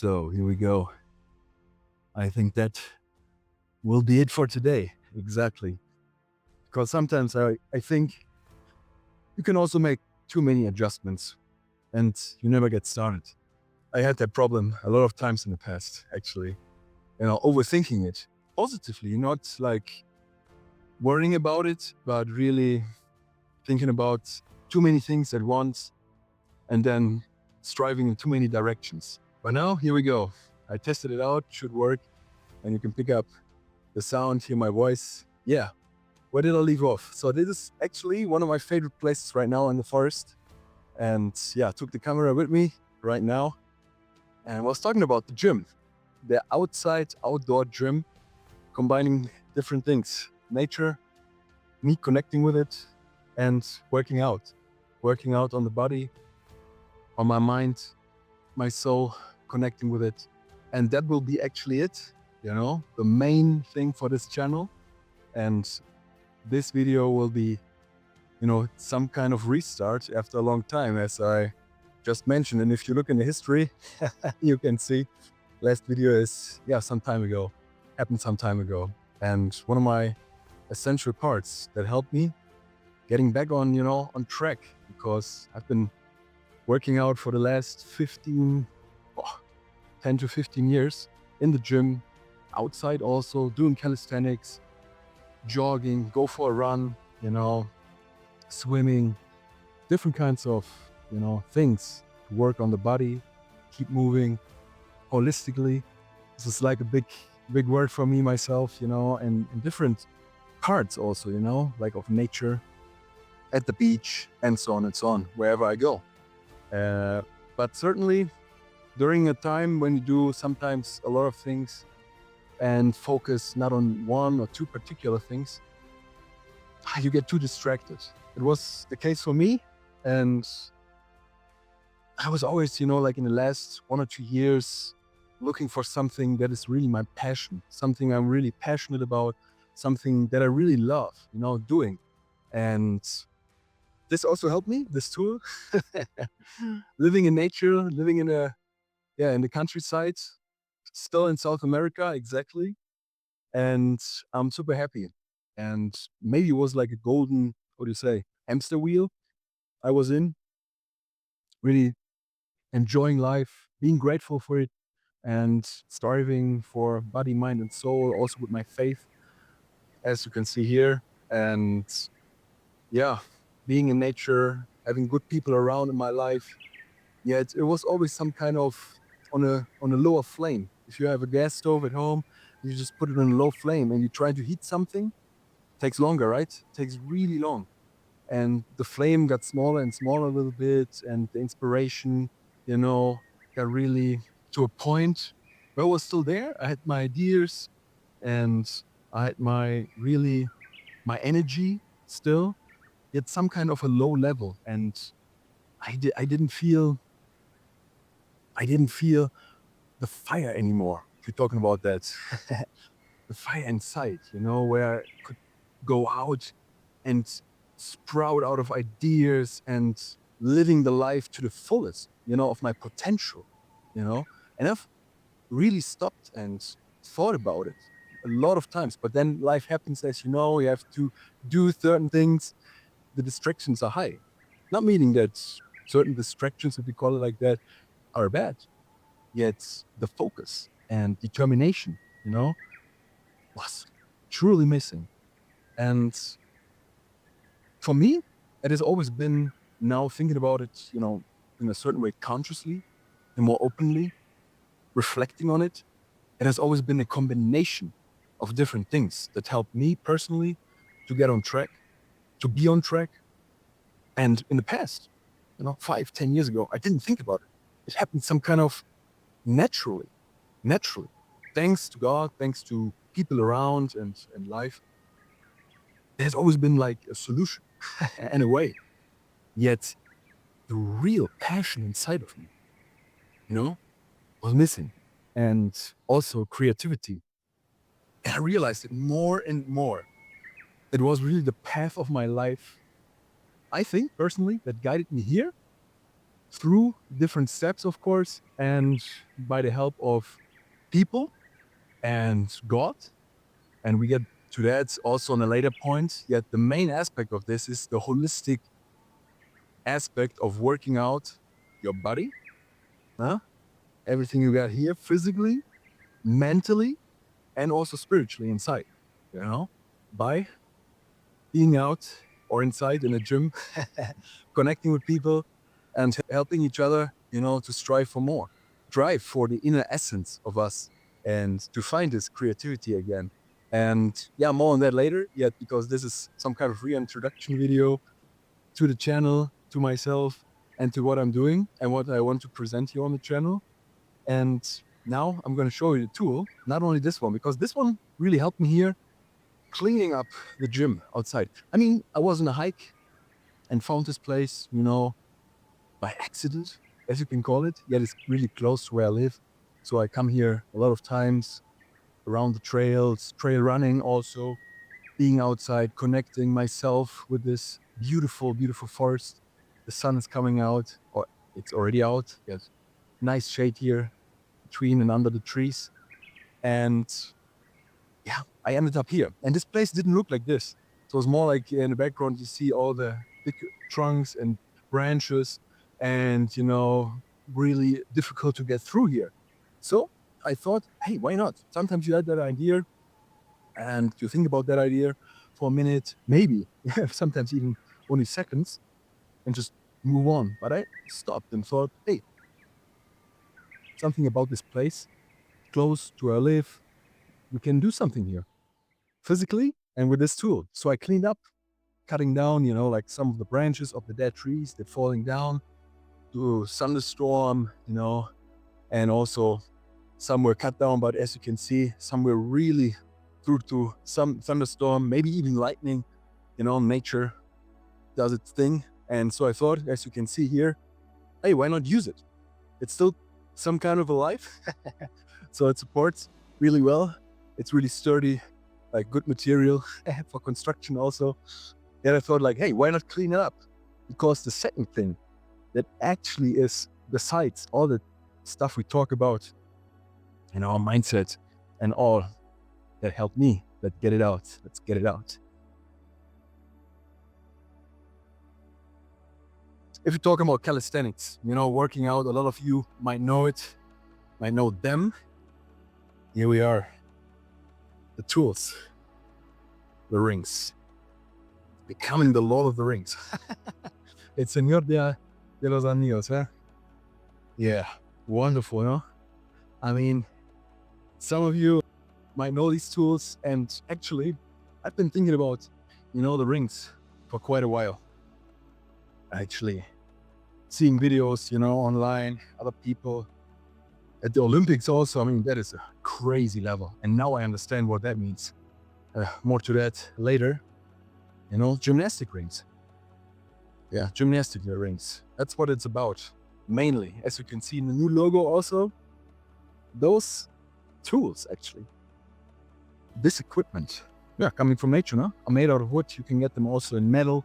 So here we go. I think that will be it for today. Exactly. Because sometimes I think you can also make too many adjustments and you never get started. I had that problem a lot of times in the past, actually. Overthinking it positively, not like worrying about it, but really thinking about too many things at once and then striving in too many directions. But now, here we go. I tested it out, should work, and you can pick up the sound, hear my voice. Yeah, where did I leave off? So this is actually one of my favorite places right now in the forest. And yeah, I took the camera with me right now and I was talking about the gym, the outdoor gym, combining different things, nature, me connecting with it, and working out on the body, on my mind, my soul, connecting with it. And that will be actually it, the main thing for this channel. And this video will be, some kind of restart after a long time, as I just mentioned. And if you look in the history, you can see last video is, some time ago, happened some time ago. And one of my essential parts that helped me getting back on track, because I've been working out for the last 10 to 15 years in the gym, outside also, doing calisthenics, jogging, go for a run, swimming, different kinds of, things to work on the body, keep moving holistically. This is like a big word for me, myself, and different parts also, like of nature, at the beach, and so on, wherever I go. But certainly during a time when you do sometimes a lot of things and focus not on one or two particular things, you get too distracted. It was the case for me, and I was always, like in the last 1 or 2 years, looking for something that is really my passion, something I'm really passionate about, something that I really love, doing. And this also helped me, this tool. Living in nature, living in the countryside, still in South America, exactly. And I'm super happy. And maybe it was like a golden, what do you say, hamster wheel I was in, really enjoying life, being grateful for it, and striving for body, mind, and soul, also with my faith, as you can see here. And yeah, being in nature, having good people around in my life. Yeah, it was always some kind of on a lower flame. If you have a gas stove at home, you just put it on a low flame and you try to heat something, takes longer, right? Takes really long. And the flame got smaller and smaller a little bit, and the inspiration, got really to a point where I was still there. I had my ideas and I had my energy still, yet some kind of a low level. And I didn't feel the fire anymore. If you're talking about that, the fire inside, where I could go out and sprout out of ideas and living the life to the fullest, of my potential, and I've really stopped and thought about it a lot of times. But then life happens, as you know, you have to do certain things. The distractions are high. Not meaning that certain distractions, if we call it like that, are bad. Yet the focus and determination, was truly missing. And for me, it has always been, now thinking about it, in a certain way, consciously and more openly, reflecting on it, it has always been a combination of different things that helped me personally to get on track, to be on track. And in the past, 5, 10 years ago, I didn't think about it. It happened some kind of naturally, thanks to God, thanks to people around and life. There's always been like a solution in a way. Yet the real passion inside of me, was missing. And also creativity. And I realized it more and more. It was really the path of my life, I think, personally, that guided me here. through different steps, of course, and by the help of people and God. And we get to that also on a later point. Yet the main aspect of this is the holistic aspect of working out your body, huh? Everything you got here, physically, mentally, and also spiritually inside, you know, by being out or inside in a gym, connecting with people and helping each other, to strive for more, drive for the inner essence of us and to find this creativity again. And yeah, more on that later, yet because this is some kind of reintroduction video to the channel, to myself, and to what I'm doing and what I want to present here on the channel. And now I'm going to show you the tool, not only this one, because this one really helped me here cleaning up the gym outside. I mean, I was on a hike and found this place, by accident, as you can call it. Yet it's really close to where I live. So I come here a lot of times around the trails, trail running also, being outside, connecting myself with this beautiful, beautiful forest. The sun is coming out, or it's already out. There's nice shade here between and under the trees. And yeah, I ended up here. And this place didn't look like this. So it's more like in the background, you see all the big trunks and branches and, really difficult to get through here. So I thought, hey, why not? Sometimes you had that idea and you think about that idea for a minute, maybe, sometimes even only seconds, and just move on. But I stopped and thought, hey, something about this place, close to where I live, we can do something here physically and with this tool. So I cleaned up, cutting down, like some of the branches of the dead trees that falling down to thunderstorm, and also some were cut down, but as you can see, some were really through to some thunderstorm, maybe even lightning. Nature does its thing. And so I thought, as you can see here, hey, why not use it? It's still some kind of a life. So it supports really well. It's really sturdy, like good material for construction also. Then I thought like, hey, why not clean it up? Because the second thing that actually is, besides all the stuff we talk about in our mindset and all that helped me, let's get it out. Let's get it out. If you're talking about calisthenics, working out, a lot of you might know it, might know them. Here we are. The tools, the rings, becoming the Lord of the Rings. It's Señor de los Anillos, huh? Yeah, wonderful, no? I mean, some of you might know these tools, and actually, I've been thinking about, the rings for quite a while. Actually, seeing videos, online, other people at the Olympics also. I mean, that is a crazy level. And now I understand what that means. More to that later. Gymnastic rings. Yeah, gymnastic rings. That's what it's about. Mainly, as you can see in the new logo also, those tools actually. This equipment, coming from nature, no? Are made out of wood. You can get them also in metal,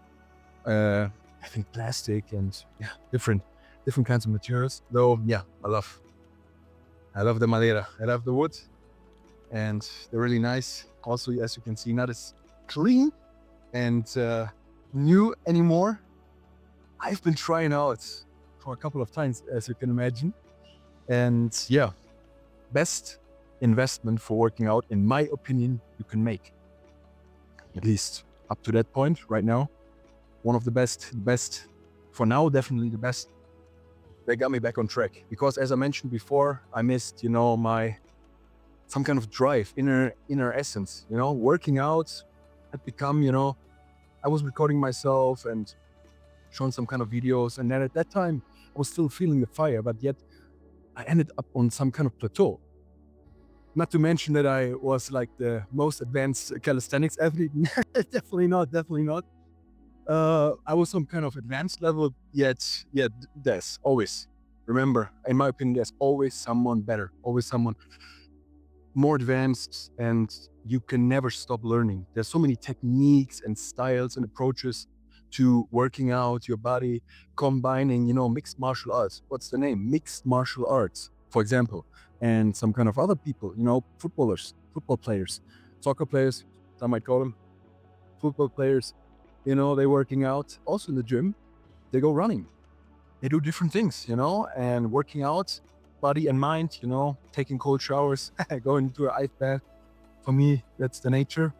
I think plastic and different kinds of materials. Though, I love the madera. I love the wood, and they're really nice. Also, as you can see, not as clean and new anymore. I've been trying out for a couple of times, as you can imagine. And best investment for working out, in my opinion, you can make. At least up to that point right now. One of the best for now, definitely the best. They got me back on track because, as I mentioned before, I missed, some kind of drive, inner essence, working out had become, I was recording myself and showing some kind of videos. And then at that time, I was still feeling the fire, but yet I ended up on some kind of plateau. Not to mention that I was like the most advanced calisthenics athlete. Definitely not. I was some kind of advanced level, yet there's always, remember, in my opinion, there's always someone better, always someone more advanced, and you can never stop learning. There's so many techniques and styles and approaches to working out your body, combining, mixed martial arts. What's the name? Mixed martial arts, for example. And some kind of other people, footballers, football players, soccer players, some might call them football players, they're working out also in the gym. They go running. They do different things, and working out, body and mind, taking cold showers, going into an ice bath. For me, that's the nature,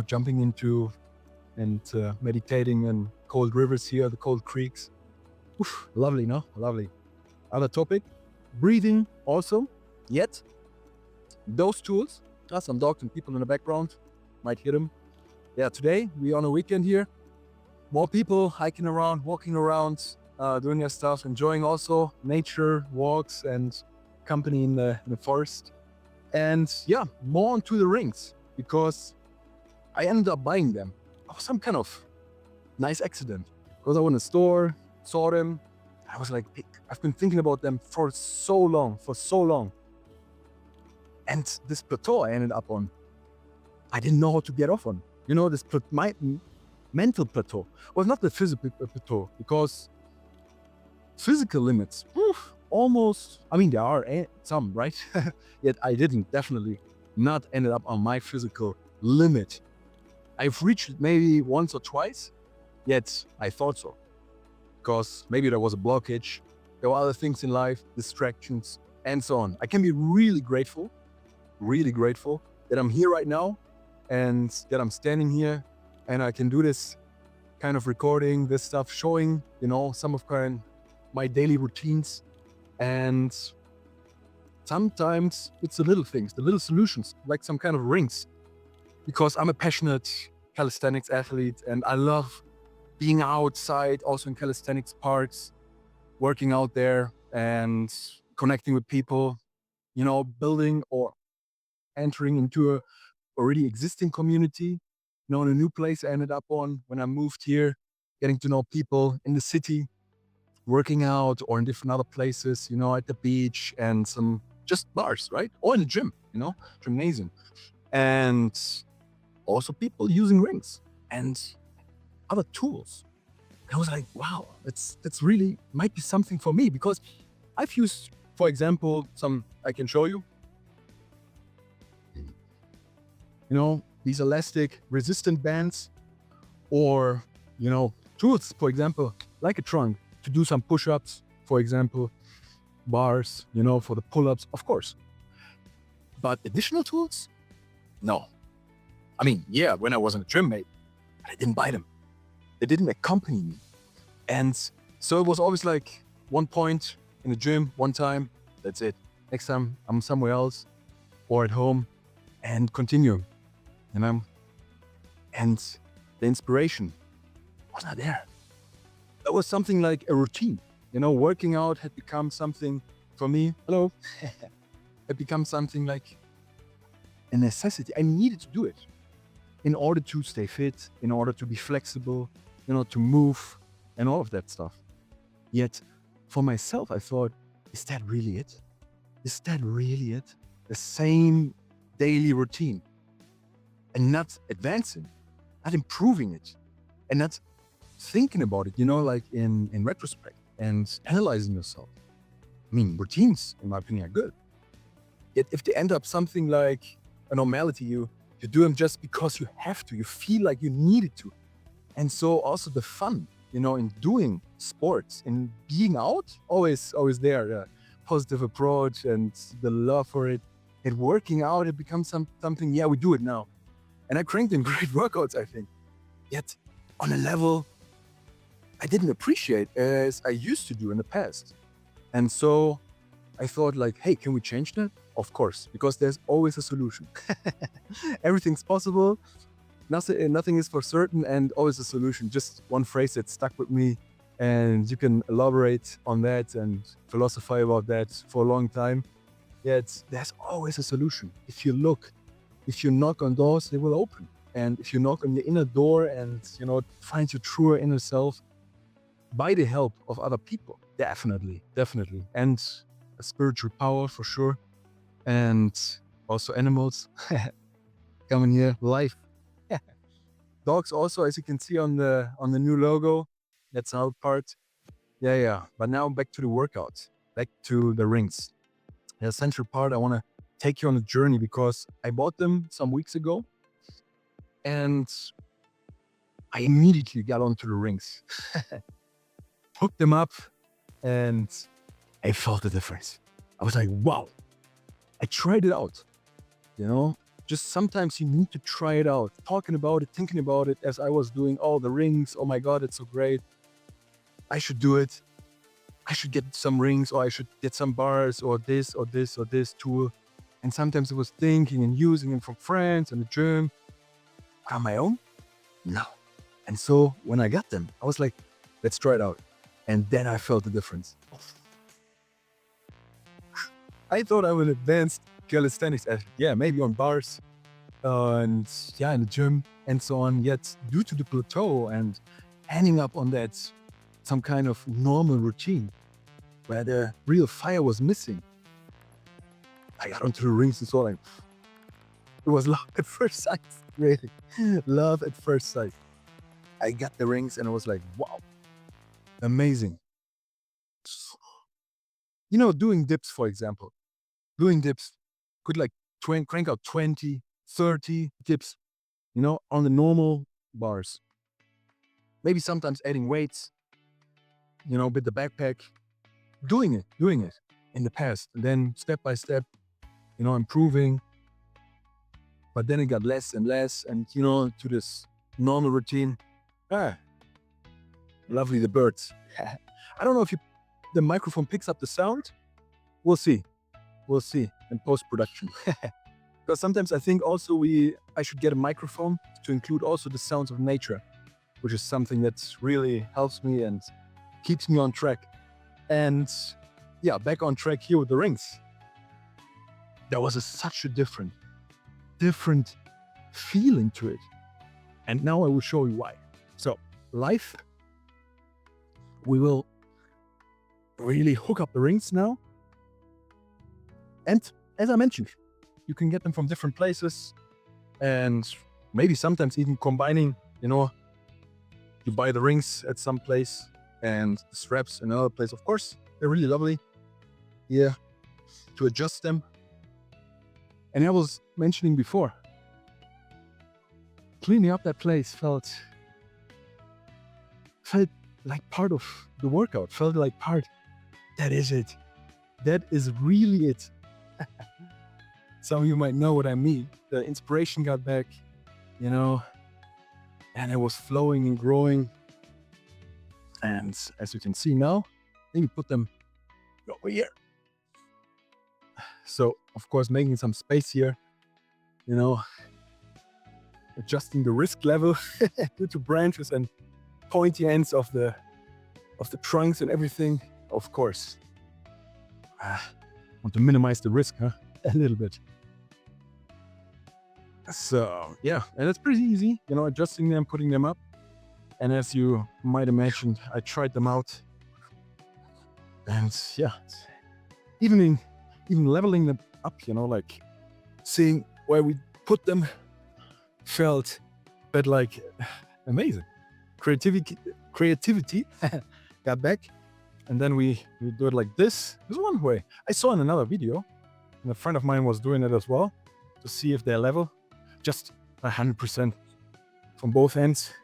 jumping into and meditating in cold rivers here, the cold creeks. Oof, lovely, no? Lovely. Other topic, breathing also. Yet, those tools, some dogs and people in the background, might hear them. Yeah, today, we're on a weekend here. More people hiking around, walking around, doing their stuff, enjoying also nature, walks, and company in the forest. And yeah, more onto the rings, because I ended up buying them. Some kind of nice accident. Because I went to the store, saw them. I was like, I've been thinking about them for so long. And this plateau I ended up on, I didn't know how to get off on. My mental plateau was not the physical plateau, because physical limits, almost, there are some, right? Yet I didn't, definitely not ended up on my physical limit. I've reached it maybe once or twice, yet I thought so. Because maybe there was a blockage, there were other things in life, distractions, and so on. I can be really grateful that I'm here right now and that I'm standing here and I can do this kind of recording, this stuff, showing, some of my daily routines. And sometimes it's the little things, the little solutions, like some kind of rings. Because I'm a passionate calisthenics athlete and I love being outside, also in calisthenics parks, working out there and connecting with people, building or entering into a already existing community, in a new place I ended up on when I moved here, getting to know people in the city, working out or in different other places, at the beach and some just bars, right? Or in the gym, gymnasium. And also people using rings and other tools. I was like, wow, that's really might be something for me, because I've used, for example, I can show you, these elastic resistant bands, or, tools, for example, like a trunk to do some push-ups, for example, bars, for the pull-ups, of course. But additional tools? No. Yeah, when I was in a gym, mate, but I didn't buy them. They didn't accompany me. And so it was always like one point in the gym, one time, that's it. Next time I'm somewhere else or at home, and continue. And the inspiration was not there. That was something like a routine. Working out had become something for me. Hello. Had become something like a necessity. I needed to do it in order to stay fit, in order to be flexible, to move and all of that stuff. Yet for myself, I thought, is that really it? Is that really it? The same daily routine and not advancing, not improving it, and not thinking about it, like in retrospect and analyzing yourself. Routines, in my opinion, are good. Yet if they end up something like a normality, you do them just because you have to, you feel like you needed to. And so also the fun, in doing sports, in being out, always there, the positive approach and the love for it. And working out, it becomes something, yeah, we do it now. And I cranked in great workouts, I think. Yet on a level I didn't appreciate as I used to do in the past. And so I thought like, hey, can we change that? Of course, because there's always a solution. Everything's possible. Nothing is for certain, and always a solution. Just one phrase that stuck with me, and you can elaborate on that and philosophize about that for a long time. Yet there's always a solution. If you look, if you knock on doors, they will open. And if you knock on your inner door and find your true inner self by the help of other people, definitely, and a spiritual power for sure, and also animals coming here, life. Dogs also, as you can see on the new logo. That's another part. Yeah. But now back to the workout, back to the rings. The essential part, I want to take you on a journey because I bought them some weeks ago and I immediately got onto the rings, hooked them up, and I felt the difference. I was like, wow, I tried it out. You know, just sometimes you need to try it out, talking about it, thinking about it as I was doing all the rings. Oh my God, it's so great. I should do it. I should get some rings, or I should get some bars, or this, or this, or this tool. And sometimes I was thinking and using them from friends and the gym. On my own? No. And so when I got them, I was like, let's try it out. And then I felt the difference. I thought I would advance calisthenics, yeah, maybe on bars, and yeah, in the gym and so on. Yet due to the plateau and ending up on that some kind of normal routine where the real fire was missing, I got onto the rings and saw like, it was love at first sight, really. Love at first sight. I got the rings and I was like, wow, amazing. You know, doing dips, for example, doing dips could like crank out 20, 30 dips, you know, on the normal bars. Maybe sometimes adding weights, you know, with the backpack, doing it in the past. And then step by step, you know, improving. But then it got less and less. And, you know, to this normal routine. Lovely, the birds. I don't know if the microphone picks up the sound. We'll see. We'll see in post-production. Because sometimes I think also I should get a microphone to include also the sounds of nature, which is something that really helps me and keeps me on track. And yeah, back on track here with the rings. There was such a different feeling to it. And now I will show you why. So, live, we will really hook up the rings now. And as I mentioned, you can get them from different places and maybe sometimes even combining, you know, you buy the rings at some place and the straps in another place. Of course, they're really lovely here to adjust them. And I was mentioning before, cleaning up that place felt like part of the workout, felt like part. That is it. That is really it. Some of you might know what I mean. The inspiration got back, you know, and it was flowing and growing. And as you can see now, let me put them over here. So, of course, making some space here, you know, adjusting the risk level due to branches and pointy ends of the trunks and everything. Of course, want to minimize the risk, a little bit. So yeah, and it's pretty easy, you know, adjusting them, putting them up. And as you might imagine, I tried them out, and yeah, even leveling them up, you know, like seeing where we put them felt but like amazing. Creativity got back, and then we do it like this. There's one way I saw in another video, and a friend of mine was doing it as well to see if they're level, just 100% from both ends,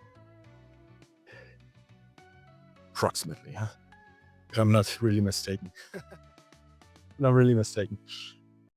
approximately. If I'm not really mistaken. Not really mistaken.